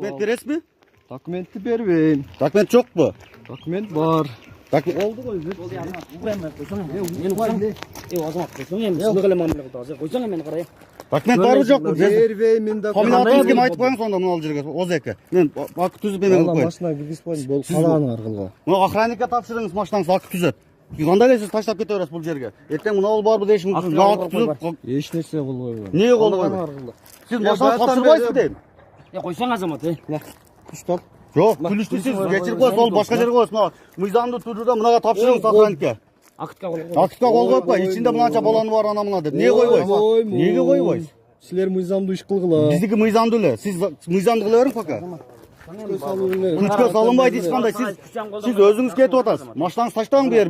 Döküment berесizби? Документти бербейм. Документ жокпу? Документ бар. Oldu koy. Документ барбы жокпу? Бербеймин да. Фамилиятыңыз ким айтып коюңуз онда мына жерге. Озеке. Мен акы түзүп эме кылып коюн. Машина киргизип койдум. Болуп калган аркылга. Мына охранникке тапшырыңыз, машинаңыз акы түзөт. Кандай эле сиз таштап кете бересиз бул жерге? Эртең мына барбы дешиң үчүн акы түзүп. Эч нерсе кылбойбун. Эмнеге колдобойбу? Сиз машина тапшырбайсызбы дейм. Койсоң азамат, Уштап. Жок, күлүштү сиз кечирип коесуз, ол башка жерге коесуз. Мына мыйзамды түрдө мынага тапшырыңыз охранникке. Актка кол. Актка кол койпа, ичинде мынанча баланы бар ана мына деп. Эмнеге койбойсуз? Эмнеге койбойсуз? Силер мыйзамдуу иш кылгыла. Биздики мыйзамдуу эле. Сиз мыйзамды кыла бериң пока. Күчкө салынбайт эч кандай. Сиз өзүңүз кетип атасыз. Машинаңызды таштаң бер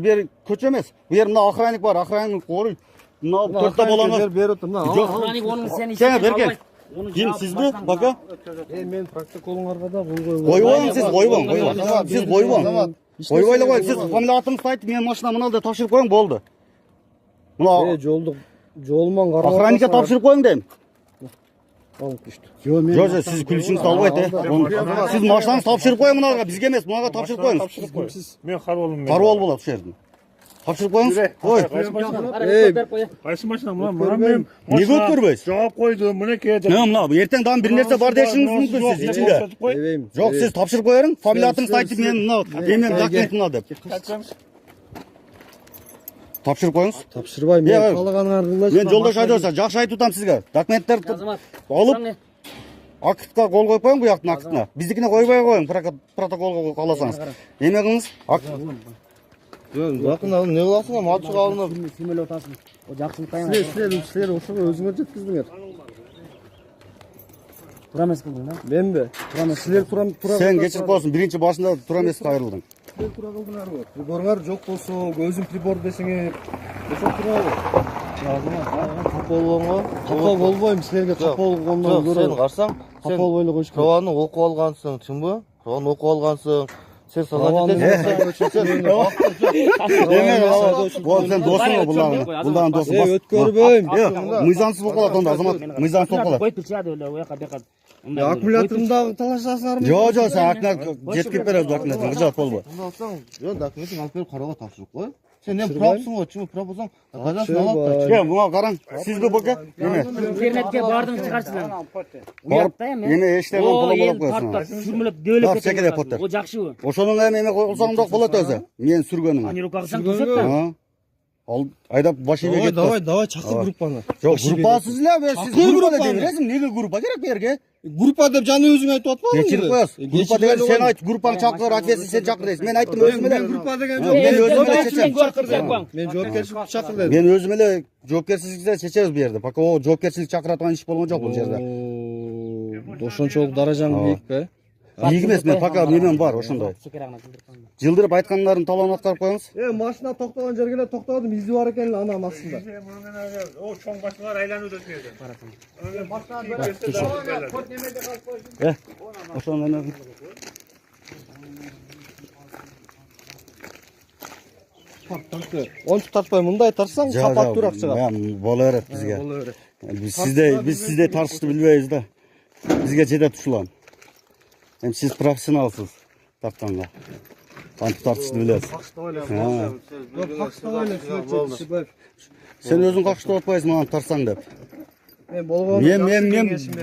көчө эмес. Бу жер мына охранник бар, охранник коруйт. Мына төрттө балаңыз берип атам. Охранник онун сени Сен берген. Ким сизби? Пока. Мен протоколуңарга да кол койбойм. Койбоң, сиз койбоң. Сиз койбоң. Койбой эле кой. Сиз фамилиятыңызды айтып, мен машина мына жерде тапшырып коюң, болду. Мына жолуман карап. охранникке тапшырып коюң дейм. Алып түштү. Жок, сиз күлүшүңүздү албайт, Сиз машинаңызды тапшырып коюң мынага, бизге эмес, мынага тапшырып коюңуз. Мен карболум. Карбол болот ушул жердин. Тапшырып коюңуз. Ой. Кайсы машина мына мен. Эмнеге өткөрбөйсүз? Жооп койду, мынакей. Мына эртең дагы бир нерсе бар дешиңиз мүмкүн сиз ичинде. Жок, сиз тапшырып кое бериң. Фамилиятыңызды айтып, мен мына эмен документиңа деп. Тапшырып коюңуз. Тапшырбайм. Мен каалаган аркылы. Мен жолдош айдап жакшы айтып атам сизге. Документтерди алып актка кол коюп коюң, буяктын актына. Биздикине койбой коюң, протоколго кааласаңыз. Эме кылыңыз. Жакын алып не кыласың? Матчыга алынып. Ким эле атасың? О жакшылык тайын. Силер ошого өзүңөр жеткиздиңер. Тура эмес кылдың да? Менби? Тура эмес. Силер тура. Сен кечирип коесуң, биринчи башында тура эмес кайрылдың. Силер тура кылдыңарбы? Приборуңар жок болсо, өзүң прибор десеңер, ошо турабы? Капа болгонго? Капа болбойм, силерге капа болгондон көрө. Сен карасаң, капа болбой эле коюш керек. Праваны окуп алгансың, чынбы? Праваны окуп алгансың. Сен салат Эме, сен досуң булдан досуң. Өткөрбөйм. Мыйзамсыз болуп калат онда, азамат. Мыйзамсыз болуп калат. Коюп турчу эле уяка бияка. Аккумуляторунда талашасыңарбы? Жок, сен акына жеткирип беребиз акына, кыжат болбой. Онда алсаң, жөн документин алып берип кароого тапшырып кой. Сен эми правсың го, чынбы прав болсоң, кайдасын алат да. Буга караң, сизби бока? Эме. Интернетке бардым чыгарчылар. Уякта эме эштерден пулу болуп койсуң. Сүрмөлөп дөөлөп кетет. О жакшыбы? Ошонун эме кылсаң да болот өзү. Мен сүргөнүң. Ани рукагысаң көрсөт да. Ал айдап башы Давай, кетти. давай, чакыр группаны. Жок, группасыз эле, сиз группа деп бересиң. Эмнеге группа керек бу жерге? Группа деп жаны өзүң айтып атпадыңбы? Кечирип коесуз. Группа деген сен айт, группаны чакыр, ответственный сен чакыр дейсиң. Мен айттым өзүм эле. Группа деген Мен өзүм эле чечем. Мен жоопкерчиликти чакыр дедим. Мен өзүм эле жоопкерчиликти чечебиз бу жерде. Пока о жоопкерчилик чакыра турган иш болгон жок бул жерде. Ошончолук даражаң бийикпи? Бийик эмес, мен пока немем бар ошондой. Жылдырып айткандарын талоон аткарып коюңуз. Машина токтогон жерге эле токтодум, изи бар экен эле анын астында. О чоң башкалар айланууда өтмөдү. Ошону эме Ончук тартпай мындай тарсаң капат турак чыгат. Боло берет бизге. Биз сизде тартышты билбейбиз да. Бизге жетет ушулан. Эми сиз профессионалсыз тартканга. Кантип тартышты билесиз. Сен өзүң какштап атпайсың мага тарсаң деп. Мен болгон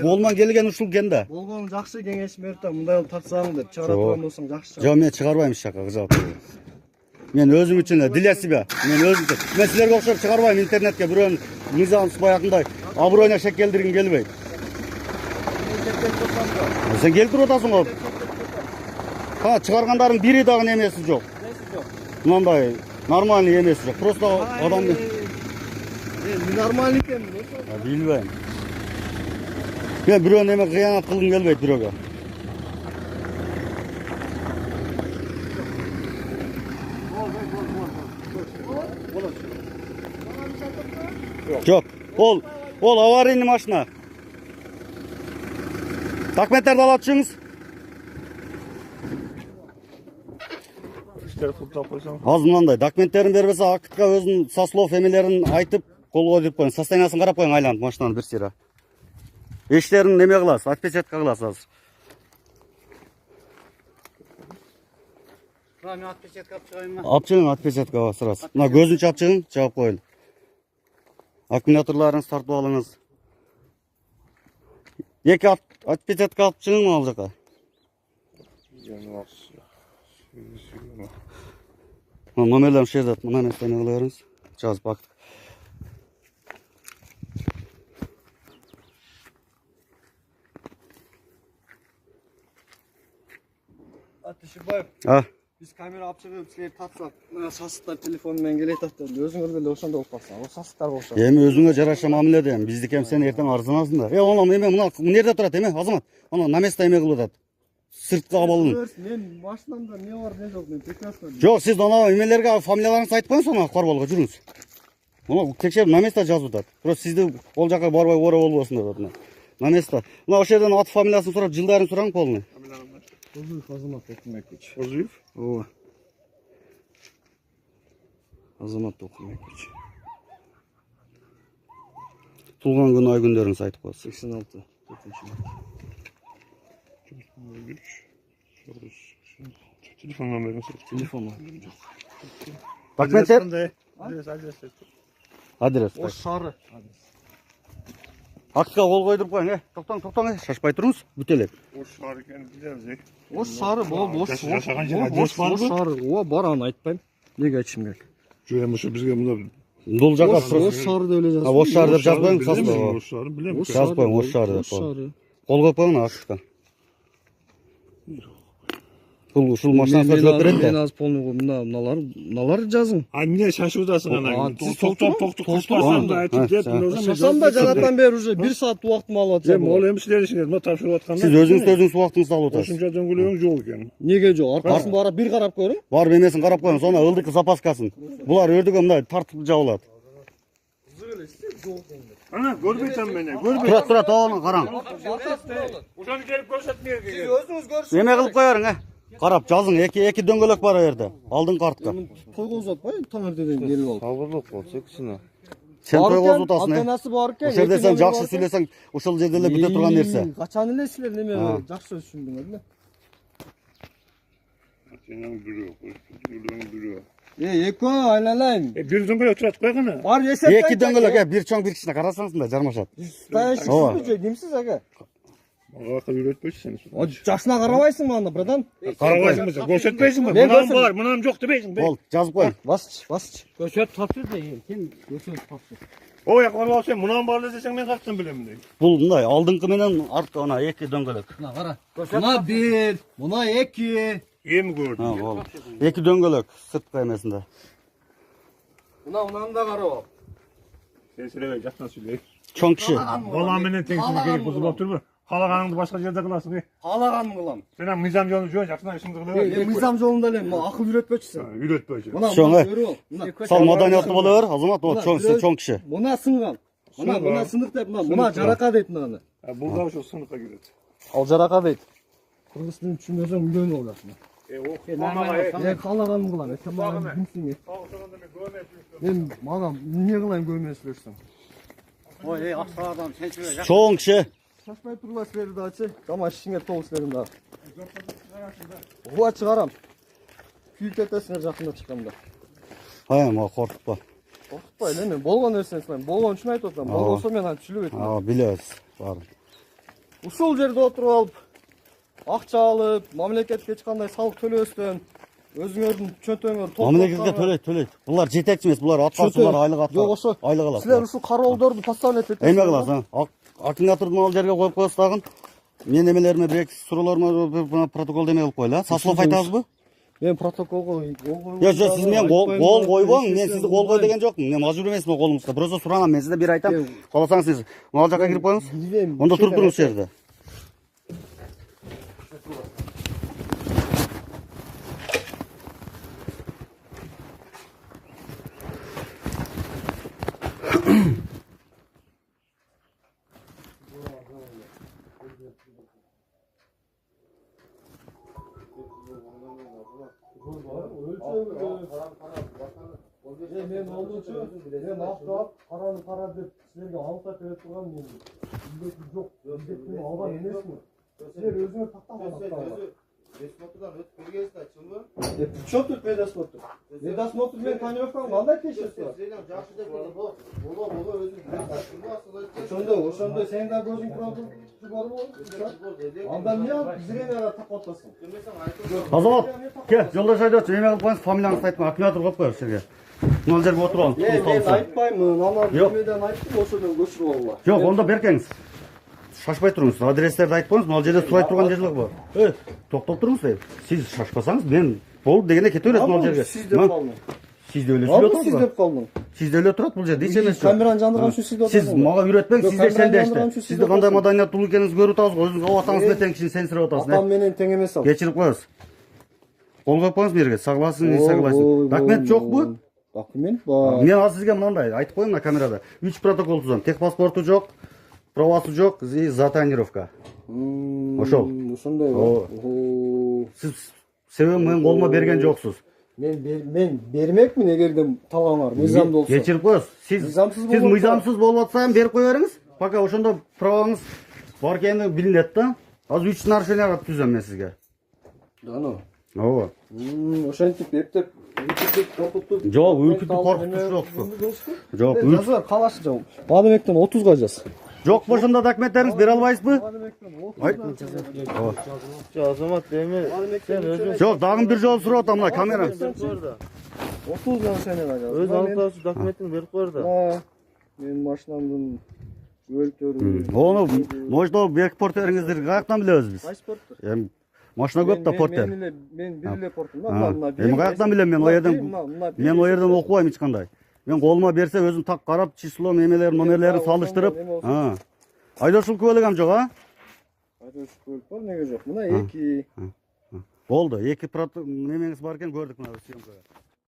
болман келген ушул экен да. болгон жакшы кеңеш берди, мындай тартсаң деп чыгара турган болсоң жакшы. Жок, мен чыгарбайм иш жака, кыжат. Мен өзүм үчүн эле для себя. Мен өзүм үчүн. Мен силерге окшоп чыгарбайм интернетке бирөөнүн мыйзамсыз баягындай аброюна шек келтиргим келбейт. Сен келтирип атасың го. Чыгаргандарың бири дагы эмеси жок. Мындай нормальный эмеси жок. Просто адамды нормальный экен. Билбейм. Мен бирөөнүн эме кыянат кылгым келбейт бирөөгө. Жок, ол аварийный машина. Документтерди алып чыгыңыз. Азыр мындай документтерин бербесе, актка өзүнүн сослов эмелерин айтып, колго деп коюң. Состояниясын карап коюң, айланып машинанын бир сыйра. Эштерин неме кыласыз, отпечатка кыласыз азыр. Мен отпечатка алып чыгайын ба? Алып чыгың отпечаткага сразу. Мына көзүн чап чыгың, чап коелу. Аккумуляторларыңызды тартып алыңыз. Эки отпечатка алып чыгың ал жака. Номерлерин шу жерде мына нерсени кыла бериңиз. Жазып бак. Атышыбаев, биз камера алып чыгып силерди тапсак, мына сасыктар телефону менен келет атты. Өзүңөр деле ошондой болуп калса, ал сасыктар болушат. Эми өзүңө жараша мамиле дем. Биздики эми сен эртең арзанасың да. Оно эме мына жерде турат эме, Азамат. Оно на место эме кылып атат. Сыртка абалын. Мен машинамда не бар, не жок, мен прекрасно. Жок, сиз ана эмелерге фамилияларыңызды айтып коюңуз, ана корболго жүрүңүз. Мына текшерип на место жазып атат. Просто сизди ол жака барбай ора болбосун деп атат. На место. Мына ошол жерден аты фамилиясын сурап, жылдарын сураңыз полный. Козуев Азамат Токумекович. Козуев? Ооба. Азамат Токумекович. Туулган күнү, ай күндөрүңүздү айтып коесуз. 86. 4-март. Телефон номерин сөз. Телефон. Документтер? Адрес. Ош шары. Актка кол койдуруп коюң, токтоң, шашпай туруңуз, бүт элек. Ош шаар экенин билебиз. Ош шары болду, ош Жашаган жер адрес барбы? шары. Ооба, бар, аны айтпайм. Неге айтышым керек? Жөн ошо бизге мына Бул жака Ош шары деп эле жазып. Ош шаар деп жазып коюң, саспа. Ош шаары билем. Жазып коюң, Ош шаары деп коюң. Кол коюп коюң актка. Бул ушул машинасы өтүп берет Мен да. азыр полный мыналар жазың. А эмне шашуудасың ана? Сиз Токтоп кылышпасаң да айтып деп Шашам да жанатан бери уже 1 саат убактым алып атам. Ол эми силер ишиңер, мына тапшырып атканда. Сиз өзүңүз убактыңызды алып атасыз. Ошончо дөңгөлөгүң жок экен. Неге жок? Аркасын барып бир карап көрүң. Барып эмесин карап коюң, сонда ылдык запаскасын. Булар өрдүгө мындай тартып жабылат. Ана көрбөйсөм мени, көрбөй. Тура, тоолун караң. Ошону келип көрсөтмөйөр керек. Өзүңүз көрсүңүз. Эме кылып коерың, Карап жазың, эки дөңгөлөк бар ал жерде. Алдыңкы артка. Койгозуп атпайбы? Таң эртеден келип алып. Сабырлык болчу кичине. Сен тойгозуп атасың. Ата-анасы бар экен. Ошол жерде сен жакшы сүйлөсөң, ошол жерде эле бүтө турган нерсе. Качан эле силер неме жакшы сөз түшүндүңөр эле? Сенин бирөө. Экөө айланайын. Бир дөңгөлөк турат койгону. Бар эсеп. Эки дөңгөлөк, бир чоң бир кичине карасаңыз да жармашат. Таянышсызбы же, кимсиз ака? Ага, үйрөтпөйсү сени. Жашына карабайсыңбы анда, братан? Карабайсыңбы? Көрсөтпөйсүңбү? Мен Мынам бар, мынам жок дебейсиңби? Бол, жазып кой. Басчы. Көчөт тапшыр да, ким көчөт тапшыр. Ой, карабал сен мынам бар десең мен качтан билем дейм. Бул мындай алдыңкы менен артка ана эки дөңгөлөк. Мына кара. Мына 1, мына 2. Эми көрдүм. Бол. Эки дөңгөлөк сырткы эмесинде. Мынаны да карап. Сен силерге жактан сүйлөй. Чоң киши. Бала менен теңсиз керек бузуп отурбу? Каалаганыңды башка жерде кыласың. Каалаганын кылам. Сен ам мыйзам жолун жөн жакшынан ишиңди кыла бер. Мыйзам жолунда эле акыл үйрөтпөчүсүң. Үйрөтпөйчү. Мына Чоң, көрүп ал. Мына Сал маданияттуу боло бер, Азамат, о чоң киши. Мына сынган. Мына сынык деп, мына жарака дейт мынаны. Бул да ошо сыныкка кирет. Ал жарака дейт. Кыргыз тилин түшүнбөсөң үйлөнүп аласың. О, Каалаганын кылам. Сен мага кимсиң? Мен мага эмне кылайын көмөй сүйлөшсөң? Ой, акча адам сенчиле. Чоң киши. Шашпай турула силерди ачы. Жама ишиңер толук силердин дагы. Ооба чыгарам. Күйүп кетесиңер жакында чыкканда. Ма кортукпа. Коркутпай эле, мен болгон нерсени силайм. Болгон үчүн айтып атам. Болбосо мен аны түшүнбөйм. Билебиз. Баарын. Ушул жерде отуруп алып, акча алып, мамлекетке эч кандай салык төлөбөстөн өзүңөрдүн чөнтөгүңөр Мамлекетке төлөйт. Булар жетекчи эмес, булар аткарчылар айлык атат. Жок, ошо. Айлык алат. Силер ушул кароолдорду постоянно этесиңер. Эме кыласың, аккумулятордун ал жерге коюп коесуз дагы. Мен эмелериме бирек суроолорума протокол деме кылып коелу, Сослов айтасызбы? Мен протоколго Жок, сиз мен кол койбоң, мен сизди кол кой деген жокмун. Мен мажбур эмесмин колуңузда. Просто суранам, мен сизде бир айтам. Кааласаңыз сиз мал жакка кирип коюңуз. Онда туруп туруңуз ушул жерде. Мен олдучу, мен актап, караны кара деп силерге алта берип турган мен. Милдетим жок, милдетим албай эмесмин. Силер өзүңөр тактап Медосмотрдан өтүп келгенсиз ачымбы? Причем тут медосмотр? Медосмотр менен тонировканы кандай текшерсиз? Сен жакшы деп боло өзүң билесиң ачымбы Ошондо сен да көзүң көрбөйбү. Анда эмне алып бизге тапап атасың? Азамат, ке, жолдаш айдоочу, эме кылып коюңуз, фамилияңызды айтма, аккумулятор коюп коюңуз жерге. Мына жерге отуруп алыңыз. Мен айтпаймын, ана Жок. немеден айттым, ошодон көчүрүп алгыла. Жок, онда беркеңиз. Шашпай туруңуз. Адрестерди айтып коюңуз, мына жерде сурай турган жерлер бар. Токтоп туруңуз дейм. Сиз шашпасаңыз, мен болду дегенде кете бересиз мына жерге. Сиз деп калдың. Сиз деле Сиз сүйлөп деп калдың. Сиз деле турат бул жерде, эч эмес жок. Камераны жандырган үчүн сиз деп Сиз мага үйрөтпөң, сиз де сен де камераны иште. жандырган Сизди кандай маданияттуу экениңизди көрүп атабыз го, өзүңүз атаңыз менен тең кишини сенсирип атасыз. Атам менен тең эмес ал. Кечирип коебуз. Кол коюп коюңуз берге, согласен, не согласен. Документ жокпу? Документ бар. Мен азыр сизге мынандай айтып коеюн мына камерада. 3 протокол тузам. Техпаспорту жок, правасы жок и за тонировка. Ошол. Ошондой Ооба. бар. Сиз себебин менин колума берген жоксуз. Мен бермекмин эгерде талгаңар мыйзамдуу болсо. Кечирип коесуз. Сиз мыйзамсыз болуп атсам берип кое бериңиз. Пока ошондо праваңыз бар экени билинет да. Азыр 3 нарушение түзөм мен сизге. Дано. Ооба. Ошентип эптеп коркуттуп. Жок, үркүтүп коркутуш жокпу. Жок, Жазар калашы жок. Бадымектен 30га жаз. жок ошондо документтериңизди бере албайсызбы? Азамат эми сен өзүң Жок, дагы бир жолу сурап атам мына камера. 30 нарушение жаз. өз аныктоочу документиңди берип кой да. Менин машинамдын өлтөрү. Ону можно бек портериңизди каяктан билебиз биз? Кайсы порттор? Эми машина көп да портер. Мен бир эле портум. Мына Эми каяктан билем мен о жерден окубайм эч кандай. Мен колума берсе өзүм так карап, число, немелерин, номерлерин салыштырып. Айдоочулук күбөлүгүм жок, а? Айдоочулук көлүк бар, неге жок? Мына 2. Болду. 2 немеңиз бар экен, көрдүк мына съемкада.